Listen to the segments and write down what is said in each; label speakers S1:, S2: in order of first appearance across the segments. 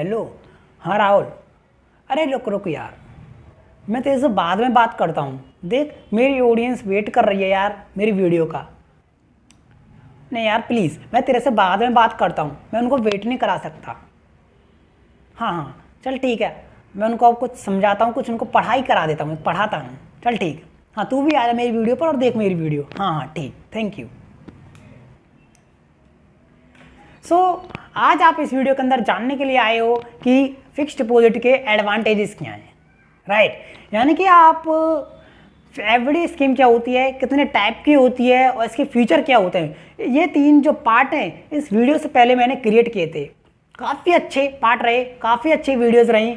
S1: Hello. हाँ राहुल, अरे रुक रुक यार, मैं तेरे से बाद में बात करता हूँ। देख मेरी ऑडियंस वेट कर रही है यार मेरी वीडियो का। नहीं यार प्लीज़, मैं तेरे से बाद में बात करता हूँ, मैं उनको वेट नहीं करा सकता। हाँ हाँ चल ठीक है, मैं उनको अब कुछ समझाता हूँ, कुछ उनको पढ़ाई करा देता हूँ, पढ़ाता हूँ। चल ठीक, हाँ तू भी आ जा मेरी वीडियो पर और देख मेरी वीडियो। हाँ हाँ ठीक, थैंक यू। सो आज आप इस वीडियो के अंदर जानने के लिए आए हो कि फिक्स्ड डिपॉजिट के एडवांटेजेस क्या हैं, राइट। यानी कि आप एफडी स्कीम क्या होती है, कितने टाइप की होती है और इसके फीचर क्या होते हैं। ये 3 जो पार्ट हैं इस वीडियो से पहले मैंने क्रिएट किए थे। काफ़ी अच्छे पार्ट रहे, काफ़ी अच्छी वीडियोज़ रहीं।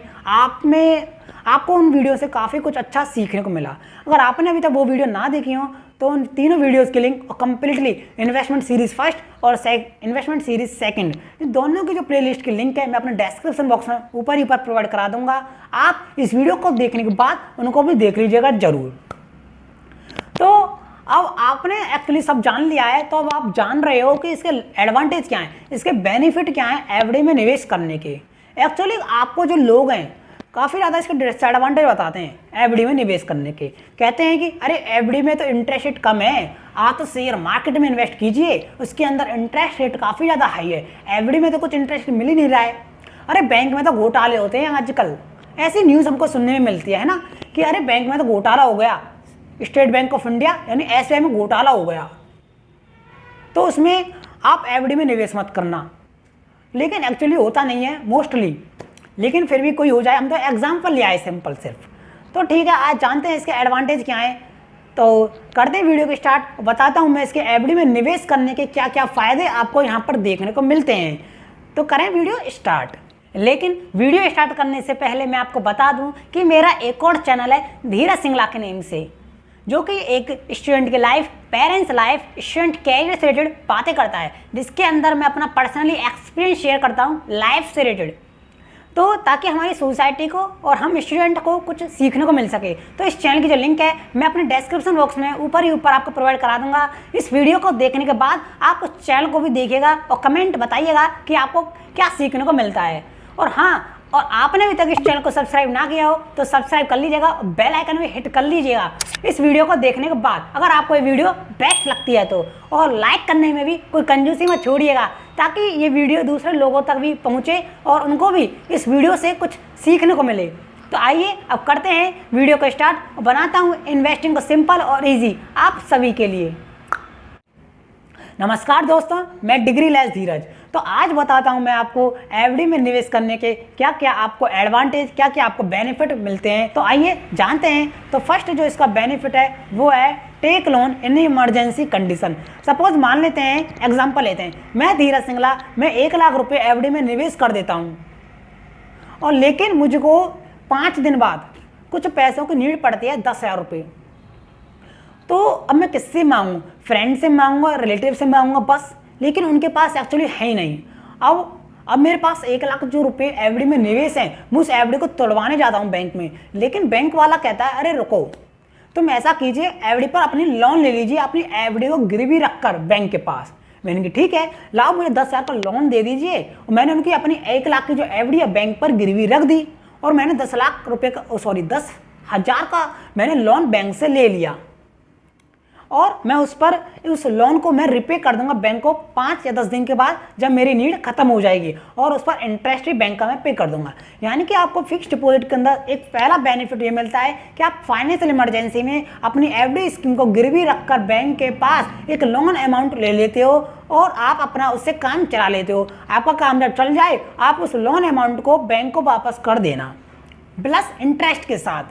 S1: आपको उन वीडियो से काफ़ी कुछ अच्छा सीखने को मिला। अगर आपने अभी तक वो वीडियो ना देखी हो तो उन तीनों वीडियोस की लिंक और कम्प्लीटली इन्वेस्टमेंट सीरीज़ फर्स्ट और इन्वेस्टमेंट सीरीज़ सेकंड, इन दोनों की जो प्लेलिस्ट की लिंक है मैं अपने डिस्क्रिप्शन बॉक्स में ऊपर ही प्रोवाइड करा दूंगा। आप इस वीडियो को देखने के बाद उनको भी देख लीजिएगा ज़रूर। तो अब आपने एक्चुअली सब जान लिया है, तो अब आप जान रहे हो कि इसके एडवांटेज क्या हैं, इसके बेनिफिट क्या हैं एफडी में निवेश करने के। एक्चुअली आपको जो लोग हैं काफ़ी ज़्यादा इसके डिसएडवांटेज बताते हैं एफडी में निवेश करने के। कहते हैं कि अरे एफडी में तो इंटरेस्ट रेट कम है, आप तो शेयर मार्केट में इन्वेस्ट कीजिए, उसके अंदर इंटरेस्ट रेट काफ़ी ज़्यादा हाई है, एफडी में तो कुछ इंटरेस्ट मिल ही नहीं रहा है। अरे बैंक में तो घोटाले होते हैं आजकल, ऐसी न्यूज़ हमको सुनने में मिलती है ना कि अरे बैंक में तो घोटाला हो गया, स्टेट बैंक ऑफ इंडिया यानी एसबीआई में घोटाला हो गया, तो उसमें आप एफडी में निवेश मत करना। लेकिन एक्चुअली होता नहीं है मोस्टली, लेकिन फिर भी कोई हो जाए, हम तो एग्जाम्पल ले आए सिंपल सिर्फ। तो ठीक है, आज जानते हैं इसके एडवांटेज क्या हैं। तो करते हैं वीडियो को स्टार्ट, बताता हूँ मैं इसके एफडी में निवेश करने के क्या क्या फ़ायदे आपको यहाँ पर देखने को मिलते हैं। तो करें वीडियो स्टार्ट। लेकिन वीडियो स्टार्ट करने से पहले मैं आपको बता दूँ कि मेरा एक और चैनल है धीरज सिंगला के नेम से, जो कि एक स्टूडेंट की life, parents life, student career से रिलेटेड बातें करता है, जिसके अंदर मैं अपना पर्सनली एक्सपीरियंस शेयर करता हूँ लाइफ से रिलेटेड, तो ताकि हमारी सोसाइटी को और हम स्टूडेंट को कुछ सीखने को मिल सके। तो इस चैनल की जो लिंक है मैं अपने डिस्क्रिप्शन बॉक्स में ऊपर ही ऊपर आपको प्रोवाइड करा दूंगा। इस वीडियो को देखने के बाद आप उस चैनल को भी देखिएगा और कमेंट बताइएगा कि आपको क्या सीखने को मिलता है। और हाँ, और आपने अभी तक इस चैनल को सब्सक्राइब ना किया हो तो सब्सक्राइब कर लीजिएगा और बेल आइकन भी हिट कर लीजिएगा इस वीडियो को देखने के बाद, अगर आपको ये वीडियो बेस्ट लगती है तो। और लाइक करने में भी कोई कंजूसी मत छोड़िएगा, ताकि ये वीडियो दूसरे लोगों तक भी पहुँचे और उनको भी इस वीडियो से कुछ सीखने को मिले। तो आइए अब करते हैं वीडियो को स्टार्ट और बनाता हूँ इन्वेस्टिंग को सिंपल और ईजी आप सभी के लिए। नमस्कार दोस्तों, मैं डिग्री लेस धीरज। तो आज बताता हूं मैं आपको एफडी में निवेश करने के क्या क्या आपको एडवांटेज, क्या क्या आपको बेनिफिट मिलते हैं। तो आइए जानते हैं। तो फर्स्ट जो इसका बेनिफिट है वो है take loan in emergency condition. Suppose मान लेते हैं, एग्जांपल लेते हैं, मैं धीरज सिंगला, मैं 1 लाख रुपये एफडी में निवेश कर देता हूँ और लेकिन मुझको 5 दिन बाद कुछ पैसों की नीड पड़ती है 10,000 रुपये। तो अब मैं किससे मांगूँ? फ्रेंड से मांगूंगा, रिलेटिव से मांगूंगा बस, लेकिन उनके पास एक्चुअली है ही नहीं। अब मेरे पास 1 लाख जो रुपये एफडी में निवेश हैं, मैं उस एफडी को तोड़वाने जाता हूँ बैंक में, लेकिन बैंक वाला कहता है अरे रुको, तुम ऐसा कीजिए एफडी पर अपनी लोन ले लीजिए, अपनी एफडी को गिरवी रखकर बैंक के पास। मैंने कहा ठीक है, लाओ मुझे 10,000 का लोन दे दीजिए। और मैंने उनकी अपनी 1 लाख की जो एफडी है बैंक पर गिरवी रख दी और मैंने 10,000 का मैंने लोन बैंक से ले लिया और मैं उस लोन को मैं रिपे कर दूंगा बैंक को 5 या 10 दिन के बाद, जब मेरी नीड खत्म हो जाएगी, और उस पर इंटरेस्ट भी बैंक का मैं पे कर दूंगा। यानी कि आपको फिक्स्ड डिपॉजिट के अंदर एक पहला बेनिफिट ये मिलता है कि आप फाइनेंशियल इमरजेंसी में अपनी एफडी स्कीम को गिरवी रखकर बैंक के पास एक लोन अमाउंट ले लेते हो और आप अपना उससे काम चला लेते हो। आपका काम जब चल जाए आप उस लोन अमाउंट को बैंक को वापस कर देना प्लस इंटरेस्ट के साथ।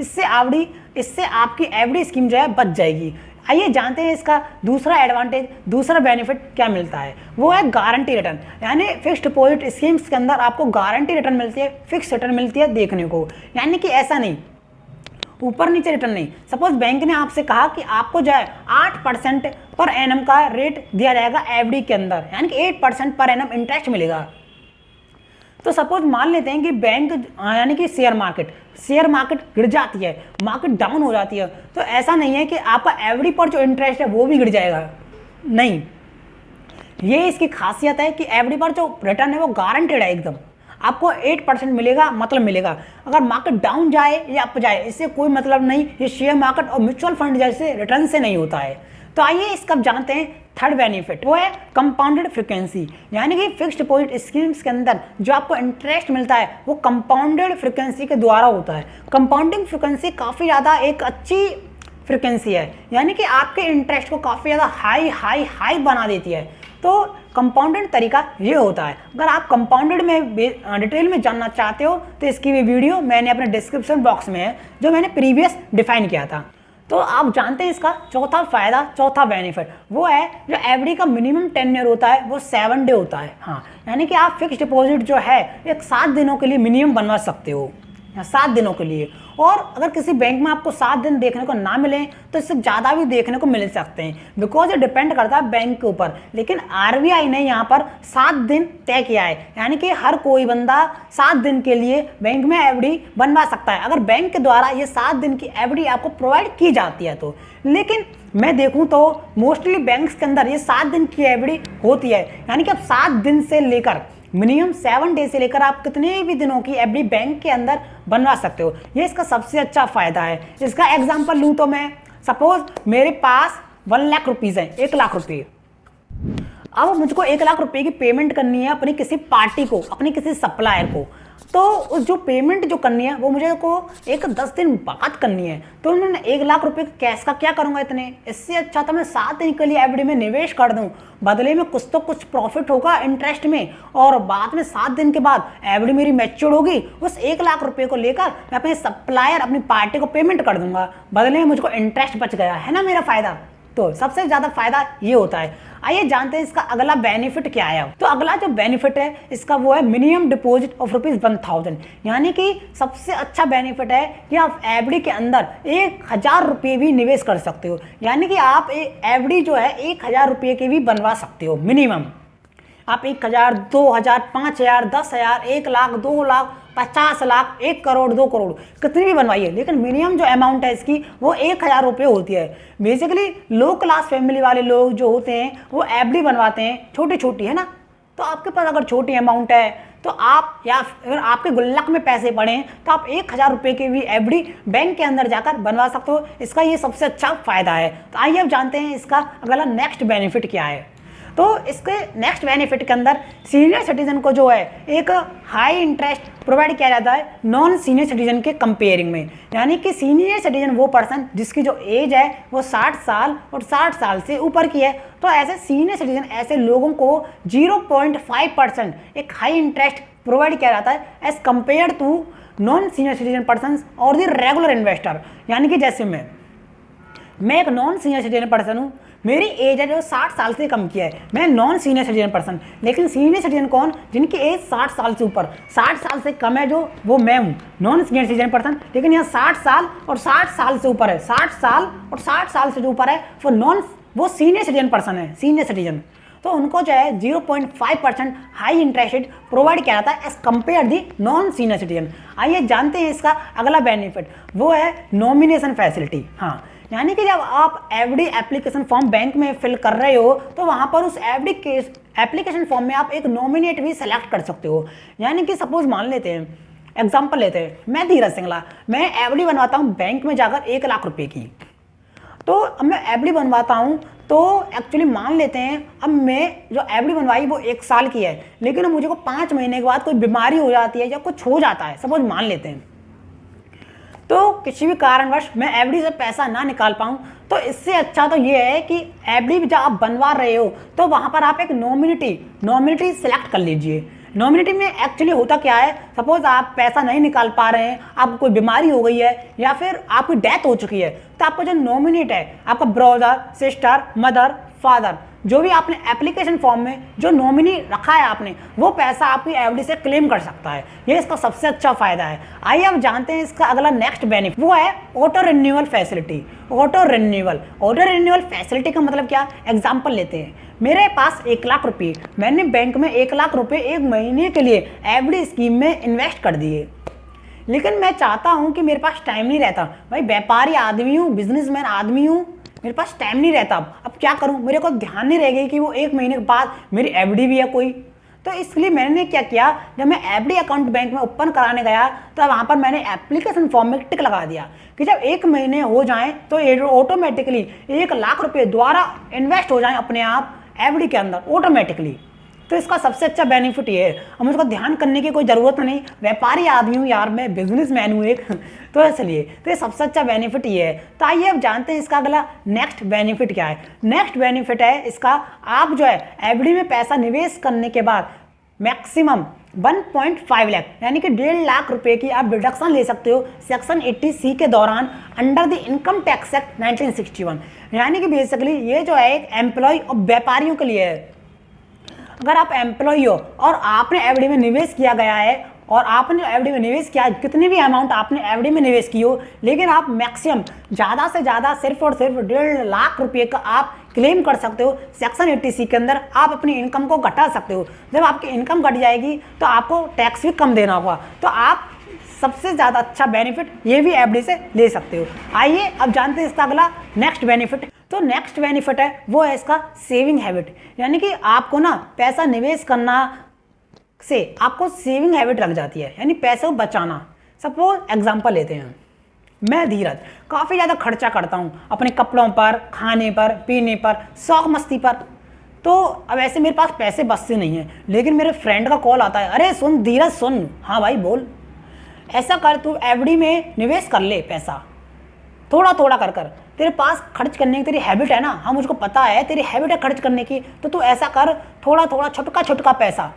S1: इससे आपकी एफडी स्कीम जो है बच जाएगी। आइए जानते हैं इसका दूसरा एडवांटेज, दूसरा बेनिफिट क्या मिलता है। वो है गारंटी रिटर्न। यानी फिक्स्ड डिपॉजिट स्कीम्स के अंदर आपको गारंटी रिटर्न मिलती है, फिक्स रिटर्न मिलती है देखने को। यानी कि ऐसा नहीं ऊपर नीचे रिटर्न नहीं। सपोज बैंक ने आपसे कहा कि आपको जो है 8% पर एनम का रेट दिया जाएगा एफडी के अंदर, यानी कि 8% पर एनम इंटरेस्ट मिलेगा। तो सपोज मान लेते हैं कि बैंक यानी कि शेयर मार्केट गिर जाती है, मार्केट डाउन हो जाती है, तो ऐसा नहीं है कि आपका एफडी पर जो इंटरेस्ट है वो भी गिर जाएगा, नहीं। ये इसकी खासियत है कि एफडी पर जो रिटर्न है वो गारंटेड है एकदम। आपको 8% मिलेगा, मतलब मिलेगा। अगर मार्केट डाउन जाए या अप जाए इससे कोई मतलब नहीं, ये शेयर मार्केट और म्यूचुअल फंड जैसे रिटर्न से नहीं होता है। तो आइए इसका जानते हैं थर्ड बेनिफिट, वो है कंपाउंडेड फ्रीक्वेंसी। यानी कि फिक्स्ड डिपॉजिट स्कीम्स के अंदर जो आपको इंटरेस्ट मिलता है वो कंपाउंडेड फ्रीक्वेंसी के द्वारा होता है। कंपाउंडिंग फ्रीक्वेंसी काफ़ी ज़्यादा एक अच्छी फ्रीक्वेंसी है, यानी कि आपके इंटरेस्ट को काफ़ी ज़्यादा हाई हाई हाई बना देती है। तो कंपाउंडेड तरीका ये होता है। अगर आप कंपाउंडेड में डिटेल में जानना चाहते हो तो इसकी भी वीडियो मैंने अपने डिस्क्रिप्शन बॉक्स में है, जो मैंने प्रीवियस डिफाइन किया था। तो आप जानते हैं इसका चौथा फायदा, चौथा बेनिफिट, वो है जो एफडी का मिनिमम टेन्योर होता है वो 7 डे होता है। हाँ, यानी कि आप फिक्स डिपॉजिट जो है एक 7 दिनों के लिए मिनिमम बनवा सकते हो, 7 दिनों के लिए। और अगर किसी बैंक में आपको 7 दिन देखने को ना मिले तो इससे ज़्यादा भी देखने को मिल सकते हैं, बिकॉज ये डिपेंड करता है बैंक के ऊपर। लेकिन आरबीआई ने यहाँ पर 7 दिन तय किया है, यानी कि हर कोई बंदा 7 दिन के लिए बैंक में एफडी बनवा सकता है, अगर बैंक के द्वारा ये 7 दिन की एफडी आपको प्रोवाइड की जाती है तो। लेकिन मैं देखूं तो मोस्टली बैंक्स के अंदर ये 7 दिन की एफडी होती है, यानी कि आप 7 दिन से लेकर मिनिमम 7 डे से लेकर आप कितने भी दिनों की एफडी बैंक के अंदर बनवा सकते हो। ये इसका सबसे अच्छा फायदा है। इसका एग्जांपल लूँ तो मैं सपोज मेरे पास 1 लाख रुपीज़ है, 1 लाख रुपये। अब मुझको 1 लाख रुपए की पेमेंट करनी है अपनी किसी पार्टी को, अपनी किसी सप्लायर को। तो उस जो पेमेंट जो करनी है वो मुझे को एक 10 दिन बाद करनी है। तो मैं 1 लाख रुपए कैश का क्या करूंगा इतने, इससे अच्छा तो मैं 7 दिन के लिए एफडी में निवेश कर दूं, बदले में कुछ तो कुछ प्रॉफिट होगा इंटरेस्ट में, और बाद में 7 दिन के बाद एफडी मेरी मैच्योर होगी, उस 1 लाख रुपए को लेकर मैं अपने सप्लायर अपनी पार्टी को पेमेंट कर दूंगा, बदले में मुझको इंटरेस्ट बच गया, है ना मेरा फायदा। तो सबसे ज्यादा फायदा ये होता है। आइए जानते हैं इसका अगला बेनिफिट क्या है। तो अगला जो बेनिफिट है इसका वो है मिनिमम डिपॉजिट ऑफ ₹1000, यानी कि सबसे अच्छा बेनिफिट है कि आप एफडी के अंदर 1000 रुपये भी निवेश कर सकते हो, यानी कि आप एफडी जो है 1000 रुपये की भी बनवा सकते हो मिनिमम। आप 1000, 2000, 5000, 10,000, 1 लाख, 2 लाख, 50 लाख, 1 करोड़, 2 करोड़ कितनी भी बनवाइए, लेकिन मिनिमम जो अमाउंट है इसकी वो 1000 रुपये होती है। बेसिकली लो क्लास फैमिली वाले लोग जो होते हैं वो एफडी बनवाते हैं छोटी छोटी, है ना। तो आपके पास अगर छोटी अमाउंट है तो आप, या अगर आपके गुल्लक में पैसे पड़े तो आप 1000 रुपये की भी एफडी बैंक के अंदर जाकर बनवा सकते हो। इसका ये सबसे अच्छा फायदा है। तो आइए अब जानते हैं इसका अगला नेक्स्ट बेनिफिट क्या है। तो इसके नेक्स्ट बेनिफिट के अंदर सीनियर सिटीजन को जो है एक हाई इंटरेस्ट प्रोवाइड किया जाता है नॉन सीनियर सिटीजन के कंपेयरिंग में, यानी कि सीनियर सिटीजन वो पर्सन जिसकी जो एज है वो 60 साल और 60 साल से ऊपर की है। तो ऐसे सीनियर सिटीजन, ऐसे लोगों को 0.5% एक हाई इंटरेस्ट प्रोवाइड किया जाता है as compare to non senior citizen person और द रेगुलर इन्वेस्टर। यानी कि जैसे मैं एक नॉन सीनियर सिटीजन पर्सन हूँ, मेरी एज है जो 60 साल से कम की है, मैं नॉन सीनियर सिटीजन पर्सन। लेकिन सीनियर सिटीजन कौन, जिनकी एज 60 साल से ऊपर, 60 साल से कम है जो, वो मैं हूँ नॉन सीनियर सिटीजन पर्सन। लेकिन यहाँ 60 साल और 60 साल से ऊपर है, 60 साल और 60 साल से जो ऊपर है वो सीनियर सिटीजन पर्सन है, सीनियर सिटीजन। तो उनको जो है 0.5% हाई इंटरेस्ट रेट प्रोवाइड किया जाता है as compare the non senior citizen. आइए जानते हैं इसका अगला बेनिफिट, वो है नॉमिनेशन फैसिलिटी। हाँ, यानी कि जब आप एफडी एप्लीकेशन फॉर्म बैंक में फिल कर रहे हो तो वहाँ पर उस एफडी के एप्लीकेशन फॉर्म में आप एक नॉमिनेट भी सेलेक्ट कर सकते हो। यानी कि सपोज मान लेते हैं, एग्जांपल लेते हैं, मैं धीरज सिंगला, मैं एफडी बनवाता हूँ बैंक में जाकर 1 लाख रुपए की। तो अब मैं एफडी बनवाता हूँ तो एक्चुअली मान लेते हैं अब मैं जो एफडी बनवाई वो 1 साल की है, लेकिन मुझे को 5 महीने के बाद कोई बीमारी हो जाती है या कुछ हो जाता है, सपोज मान लेते हैं, तो किसी भी कारणवश मैं एफडी से पैसा ना निकाल पाऊँ, तो इससे अच्छा तो ये है कि एफडी जब आप बनवा रहे हो तो वहाँ पर आप एक नॉमिनिटी सेलेक्ट कर लीजिए। नॉमिनिटी में एक्चुअली होता क्या है, सपोज आप पैसा नहीं निकाल पा रहे हैं, आपको कोई बीमारी हो गई है या फिर आपकी डेथ हो चुकी है, तो आपका जो नॉमिनेट है, आपका ब्रदर, सिस्टर, मदर, फादर, जो भी आपने एप्लीकेशन फॉर्म में जो नॉमिनी रखा है आपने, वो पैसा आपकी एफडी से क्लेम कर सकता है। ये इसका सबसे अच्छा फायदा है। आइए अब जानते हैं इसका अगला नेक्स्ट बेनिफिट, वो है auto renewal facility. Auto renewal facility का मतलब क्या, एग्जाम्पल लेते हैं, मेरे पास 1 लाख रुपये, मैंने बैंक में 1 लाख रुपये 1 महीने के लिए एफडी स्कीम में इन्वेस्ट कर दिए, लेकिन मैं चाहता हूँ कि मेरे पास टाइम नहीं रहता, भाई व्यापारी आदमी हूँ, बिजनेसमैन आदमी हूँ, मेरे पास टाइम नहीं रहता, अब क्या करूं, मेरे को ध्यान नहीं रहेगा कि वो 1 महीने के बाद मेरी एफडी भी है कोई, तो इसलिए मैंने क्या किया, जब मैं एफडी अकाउंट बैंक में ओपन कराने गया तो वहाँ पर मैंने एप्लीकेशन फॉर्म में टिक लगा दिया कि जब 1 महीने हो जाएं तो ये ऑटोमेटिकली 1 लाख रुपए द्वारा इन्वेस्ट हो जाएं अपने आप एफडी के अंदर ऑटोमेटिकली। तो इसका सबसे अच्छा बेनिफिट ये है, अब मुझको ध्यान करने की कोई ज़रूरत नहीं, व्यापारी आदमी हूँ यार, मैं बिजनेसमैन हूँ एक तो इसलिए तो ये सबसे अच्छा बेनिफिट ये है। तो आइए अब जानते हैं इसका अगला नेक्स्ट बेनिफिट क्या है। नेक्स्ट बेनिफिट है इसका, आप जो है एफडी में पैसा निवेश करने के बाद मैक्सिमम 1.5 लाख यानी कि 1.5 लाख रुपए की आप डिडक्शन ले सकते हो सेक्शन 80C के दौरान under the income tax act 1961। यानी कि बेसिकली ये जो है एक एम्प्लॉय और व्यापारियों के लिए है। अगर आप एम्प्लॉय हो और आपने एफडी में निवेश किया गया है और आपने एफडी में निवेश किया, कितनी भी अमाउंट आपने एफडी में निवेश की हो, लेकिन आप मैक्सिमम ज़्यादा से ज़्यादा सिर्फ और सिर्फ 1.5 लाख रुपए का आप क्लेम कर सकते हो सेक्शन 80C के अंदर। आप अपनी इनकम को घटा सकते हो, जब आपकी इनकम घट जाएगी तो आपको टैक्स भी कम देना होगा। तो आप सबसे ज़्यादा अच्छा बेनिफिट ये भी एफडी से ले सकते हो। आइए अब जानते हैं इसका अगला नेक्स्ट बेनिफिट। तो नेक्स्ट बेनिफिट है वो है इसका सेविंग हैबिट, यानी कि आपको ना पैसा निवेश करना से आपको सेविंग हैबिट लग जाती है, यानी पैसे को बचाना। सपोज एग्जांपल लेते हैं, मैं धीरज काफ़ी ज़्यादा खर्चा करता हूँ अपने कपड़ों पर, खाने पर, पीने पर, शौक मस्ती पर। तो अब ऐसे मेरे पास पैसे बचते नहीं हैं, लेकिन मेरे फ्रेंड का कॉल आता है, अरे सुन धीरज सुन, हाँ भाई बोल, ऐसा कर तू एफडी में निवेश कर ले पैसा थोड़ा थोड़ा कर कर, तेरे पास खर्च करने की तेरी हैबिट है ना, हाँ मुझको पता है तेरी हैबिट है खर्च करने की, तो तू ऐसा कर थोड़ा थोड़ा छोटका छोटका पैसा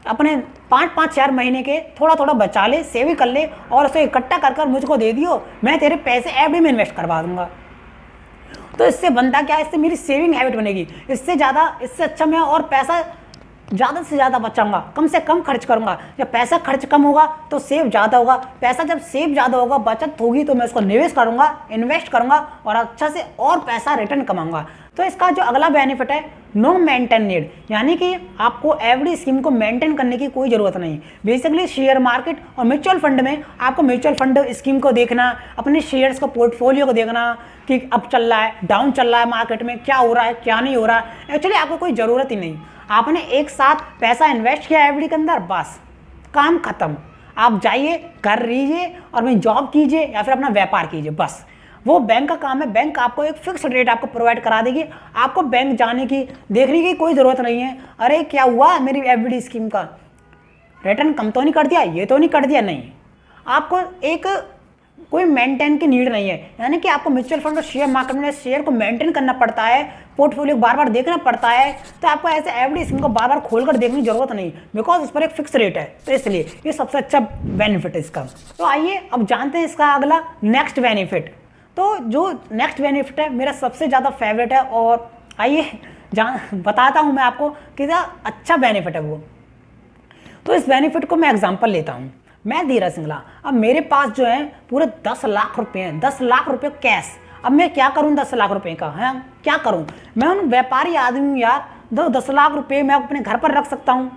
S1: अपने 5-5 महीने के थोड़ा थोड़ा बचा ले, सेविंग कर ले और उसे इकट्ठा कर कर मुझको दे दियो, मैं तेरे पैसे एफडी में इन्वेस्ट करवा दूंगा। तो इससे बनता क्या है, इससे मेरी सेविंग हैबिट बनेगी, इससे अच्छा मैं और पैसा ज़्यादा से ज़्यादा बचाऊंगा, कम से कम खर्च करूंगा। जब पैसा खर्च कम होगा तो सेव ज़्यादा होगा, पैसा जब सेव ज़्यादा होगा, बचत होगी, तो मैं उसको निवेश करूंगा, इन्वेस्ट करूंगा और अच्छा से और पैसा रिटर्न कमाऊंगा। तो इसका जो अगला बेनिफिट है, नो मेंटेन नीड, यानी कि आपको एफडी स्कीम को मेंटेन करने की कोई ज़रूरत नहीं। बेसिकली शेयर मार्केट और म्यूचुअल फंड में आपको म्यूचुअल फंड स्कीम को देखना, अपने शेयर्स को, पोर्टफोलियो को देखना कि अब चल रहा है, डाउन चल रहा है, मार्केट में क्या हो रहा है, क्या नहीं हो रहा है, एक्चुअली आपको कोई ज़रूरत ही नहीं। आपने एक साथ पैसा इन्वेस्ट किया एफडी के अंदर, बस काम खत्म। आप जाइए, कर लीजिए और वहीं जॉब कीजिए या फिर अपना व्यापार कीजिए, बस वो बैंक का काम है। बैंक आपको एक फिक्स रेट आपको प्रोवाइड करा देगी, आपको बैंक जाने की, देखने की कोई ज़रूरत नहीं है, अरे क्या हुआ मेरी एफडी स्कीम का, रिटर्न कम तो नहीं कर दिया, ये तो नहीं कर दिया, नहीं। आपको एक कोई मेंटेन की नीड नहीं है, यानी कि आपको म्यूचुअल फंड और शेयर मार्केट में शेयर को मेंटेन करना पड़ता है, पोर्टफोलियो बार बार देखना पड़ता है। तो आपको ऐसे एफडी स्कीम को बार बार खोलकर देखने की जरूरत नहीं, बिकॉज उस पर एक फिक्स रेट है। तो इसलिए ये सबसे अच्छा बेनिफिट है इसका। तो आइए अब जानते हैं इसका अगला नेक्स्ट बेनिफिट। तो जो नेक्स्ट बेनिफिट है मेरा सबसे ज़्यादा फेवरेट है, और आइए बताता हूँ मैं आपको कितना अच्छा बेनिफिट है वो। तो इस बेनिफिट को मैं एग्जाम्पल लेता हूँ। मैं धीरज सिंगला, अब मेरे पास जो है पूरे 10 लाख रुपए हैं, 10 लाख रुपए कैश। अब मैं क्या करूं 10 लाख रुपए का, है क्या करूं? मैं उन व्यापारी आदमी हूं यार, 10 लाख रुपए मैं अपने घर पर रख सकता हूं,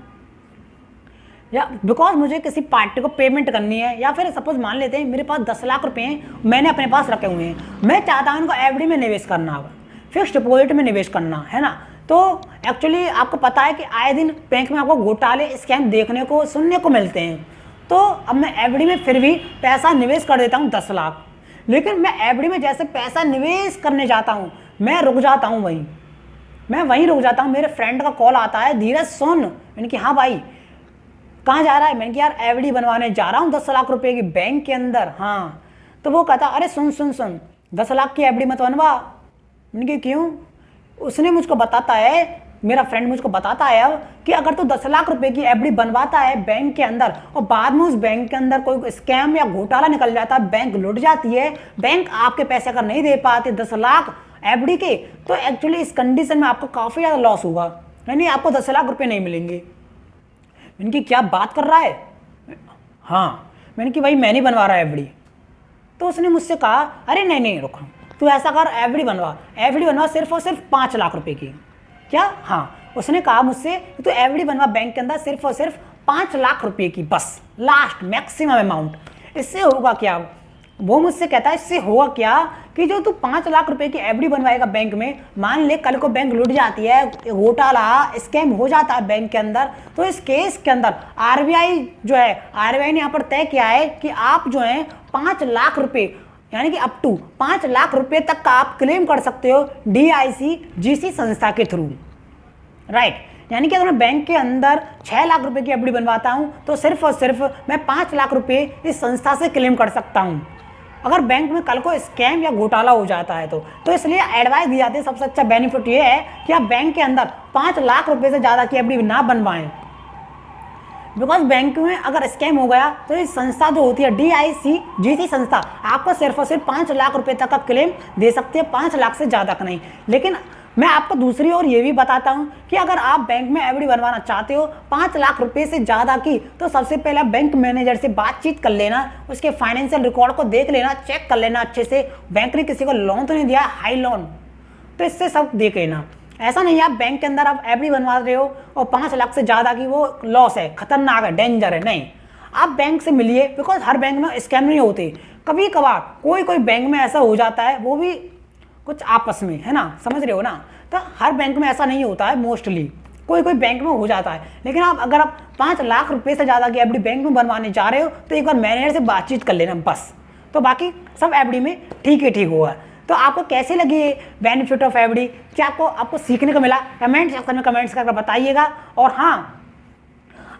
S1: या बिकॉज मुझे किसी पार्टी को पेमेंट करनी है, या फिर सपोज मान लेते हैं मेरे पास 10 लाख रुपए हैं, मैंने अपने पास रखे हुए हैं, मैं चाहता हूं उनको एफडी में निवेश करना, फिक्स डिपॉजिट में निवेश करना, है ना। तो एक्चुअली आपको पता है कि आए दिन बैंक में आपको घोटाले, स्कैम देखने को, सुनने को मिलते हैं। तो अब मैं एफडी में फिर भी पैसा निवेश कर देता हूँ 10 लाख, लेकिन मैं एफडी में जैसे पैसा निवेश करने जाता हूँ मैं रुक जाता हूँ, मैं वहीं रुक जाता हूँ। मेरे फ्रेंड का कॉल आता है, धीरज सुन। मैंने कि हाँ भाई, कहाँ जा रहा है? मैंने कि यार एफडी बनवाने जा रहा हूँ 10 लाख रुपए की बैंक के अंदर। हाँ, तो वो कहता अरे सुन सुन सुन, 10 लाख की एफडी मत बनवा। मैंने कि क्यों? उसने मुझको बताता है, मेरा फ्रेंड मुझको बताता है अब कि अगर तू 10 लाख रुपए की एफडी बनवाता है बैंक के अंदर और बाद में उस बैंक के अंदर कोई स्कैम या घोटाला निकल जाता है, बैंक लुट जाती है, बैंक आपके पैसे अगर नहीं दे पाते 10 लाख एफडी के, तो एक्चुअली इस कंडीशन में आपको काफ़ी ज़्यादा लॉस होगा, यानी आपको 10 लाख रुपए नहीं मिलेंगे। मैंने कि क्या बात कर रहा है? हाँ। मैंने कि भाई मैं नहीं बनवा रहा एफडी। तो उसने मुझसे कहा अरे नहीं नहीं रुक, तू ऐसा कर, एफडी बनवा सिर्फ और सिर्फ 5 लाख रुपए की। क्या? हाँ। उसने कहा मुझसे तो एफडी बनवा बैंक के अंदर सिर्फ और सिर्फ 5 लाख रुपए की, बस लास्ट मैक्सिमम अमाउंट। इससे होगा क्या? वो मुझसे कहता है इससे होगा क्या कि जो तू 5 लाख रुपए की एफडी बनवाएगा बैंक में, मान ले कल को बैंक लुट जाती है, घोटाला स्कैम हो जाता है बैंक के अंदर, तो इस केस के अंदर आरबीआई जो है, आरबीआई ने यहाँ पर तय किया है कि आप जो है 5 लाख रुपए यानी कि अप टू 5 लाख रुपए तक का आप क्लेम कर सकते हो DICGC संस्था के थ्रू, राइट। यानी कि अगर मैं बैंक के अंदर 6 लाख रुपए की एफडी बनवाता हूं तो सिर्फ और सिर्फ मैं 5 लाख रुपए इस संस्था से क्लेम कर सकता हूं, अगर बैंक में कल को स्कैम या घोटाला हो जाता है तो इसलिए एडवाइस दी जाती है, सबसे अच्छा बेनिफिट ये है कि आप बैंक के अंदर 5 लाख रुपए से ज़्यादा की एफडी ना बनवाएं, बिकॉज बैंक में अगर स्कैम हो गया तो इस संस्था जो होती है DICGC संस्था आपको सिर्फ और सिर्फ 5 लाख रुपए तक का क्लेम दे सकती है, 5 लाख से ज़्यादा का नहीं। लेकिन मैं आपको दूसरी ओर ये भी बताता हूं कि अगर आप बैंक में एफडी बनवाना चाहते हो 5 लाख रुपए से ज़्यादा की, तो सबसे पहले बैंक मैनेजर से बातचीत कर लेना, उसके फाइनेंशियल रिकॉर्ड को देख लेना, चेक कर लेना अच्छे से, बैंक ने किसी को लोन तो नहीं दिया हाई लोन, तो इससे सब देख लेना। ऐसा नहीं है आप बैंक के अंदर आप एफडी बनवा रहे हो और 5 लाख से ज़्यादा की वो लॉस है, खतरनाक है, डेंजर है, नहीं। आप बैंक से मिलिए, बिकॉज हर बैंक में स्कैम नहीं होते, कभी कभार कोई बैंक में ऐसा हो जाता है, वो भी कुछ आपस में, है ना, समझ रहे हो ना। तो हर बैंक में ऐसा नहीं होता है, मोस्टली कोई बैंक में हो जाता है। लेकिन अगर आप 5 लाख रुपए से ज़्यादा की एफडी बैंक में बनवाने जा रहे हो तो एक बार मैनेजर से बातचीत कर लेना बस, तो बाकी सब एफडी में ठीक होगा। तो आपको कैसे लगी ये बेनिफिट ऑफ एफडी, क्या आपको सीखने को मिला, कमेंट सेक्शन में कमेंट्स करके बताइएगा। और हाँ,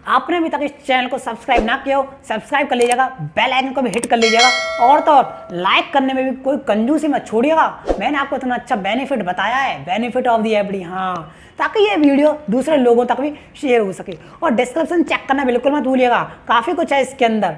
S1: आपने अभी तक इस चैनल को सब्सक्राइब ना किया हो, सब्सक्राइब कर लीजिएगा, बेल आइकन को भी हिट कर लीजिएगा, और तो और लाइक करने में भी कोई कंजूसी मत छोड़िएगा। मैंने आपको इतना अच्छा बेनिफिट बताया है, बेनिफिट ऑफ दी एफडी, हाँ, ताकि ये वीडियो दूसरे लोगों तक भी शेयर हो सके। और डिस्क्रिप्शन चेक करना बिल्कुल मत भूलिएगा, काफ़ी कुछ है इसके अंदर।